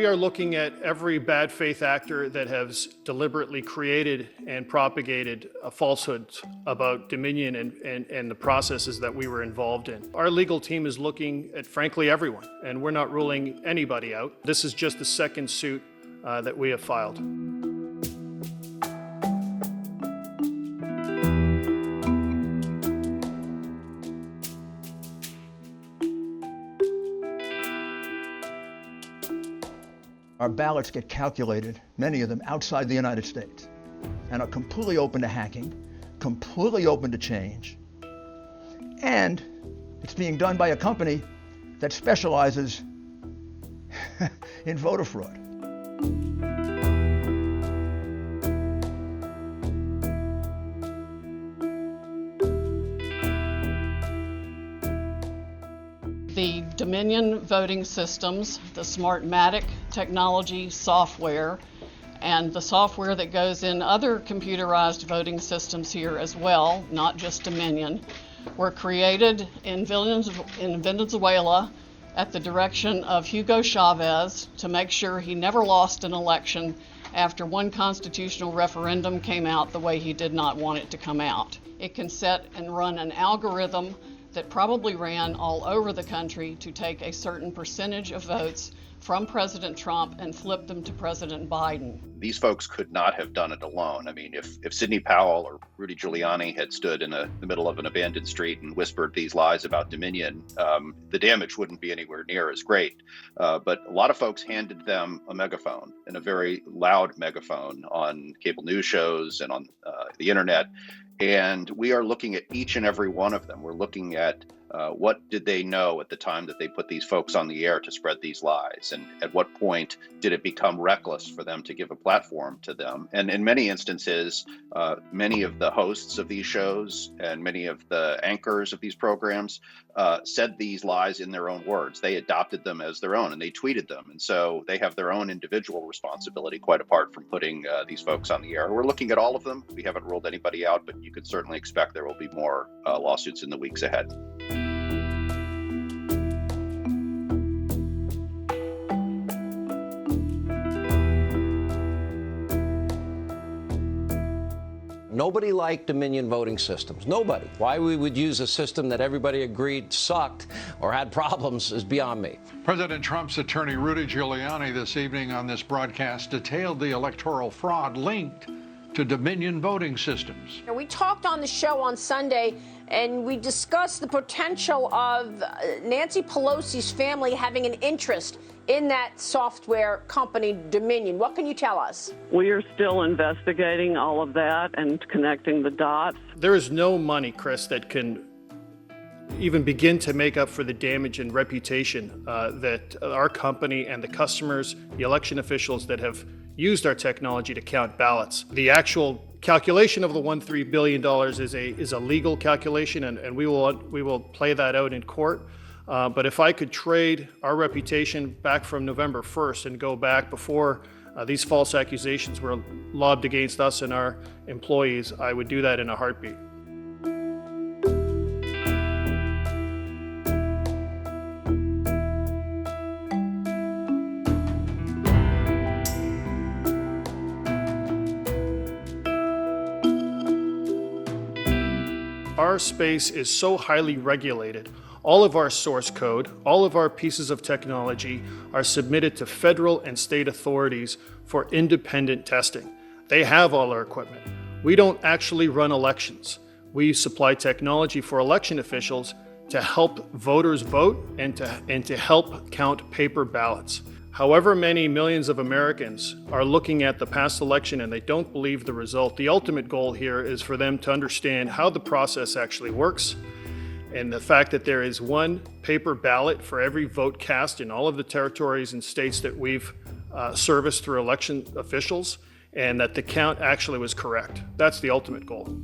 are looking at every bad faith actor that has deliberately created and propagated falsehoods about Dominion and the processes that we were involved in. Our legal team is looking at, frankly, everyone, and we're not ruling anybody out. This is just the second suit that we have filed. Our ballots get calculated, many of them outside the United States, and are completely open to hacking, completely open to change. And it's being done by a company that specializes in voter fraud. The Dominion voting systems, the Smartmatic technology software, and the software that goes in other computerized voting systems here as well, not just Dominion, were created in Venezuela at the direction of Hugo Chavez to make sure he never lost an election after one constitutional referendum came out the way he did not want it to come out. It can set and run an algorithm that probably ran all over the country to take a certain percentage of votes from President Trump and flip them to President Biden. These folks could not have done it alone. I mean, if Sidney Powell or Rudy Giuliani had stood in the middle of an abandoned street and whispered these lies about Dominion, the damage wouldn't be anywhere near as great. But a lot of folks handed them a megaphone, and a very loud megaphone, on cable news shows and on the internet. And we are looking at each and every one of them. We're looking at what did they know at the time that they put these folks on the air to spread these lies? And at what point did it become reckless for them to give a platform to them? And in many instances, many of the hosts of these shows and many of the anchors of these programs said these lies in their own words. They adopted them as their own and they tweeted them. And so they have their own individual responsibility, quite apart from putting these folks on the air. We're looking at all of them. We haven't ruled anybody out, but you could certainly expect there will be more lawsuits in the weeks ahead. Nobody liked Dominion voting systems. Nobody. Why we would use a system that everybody agreed sucked or had problems is beyond me. President Trump's attorney, Rudy Giuliani, this evening on this broadcast detailed the electoral fraud linked to Dominion voting systems. We talked on the show on Sunday, and we discussed the potential of Nancy Pelosi's family having an interest in that software company, Dominion. What can you tell us? We are still investigating all of that and connecting the dots. There is no money, Chris, that can even begin to make up for the damage and reputation that our company and the customers, the election officials that have used our technology to count ballots. The actual calculation of the $1.3 billion is a legal calculation, and we will play that out in court. But if I could trade our reputation back from November 1st and go back before these false accusations were lobbed against us and our employees, I would do that in a heartbeat. Our space is so highly regulated. All of our source code, all of our pieces of technology are submitted to federal and state authorities for independent testing. They have all our equipment. We don't actually run elections. We supply technology for election officials to help voters vote and to help count paper ballots. However many millions of Americans are looking at the past election and they don't believe the result, the ultimate goal here is for them to understand how the process actually works, and the fact that there is one paper ballot for every vote cast in all of the territories and states that we've serviced through election officials, and that the count actually was correct. That's the ultimate goal.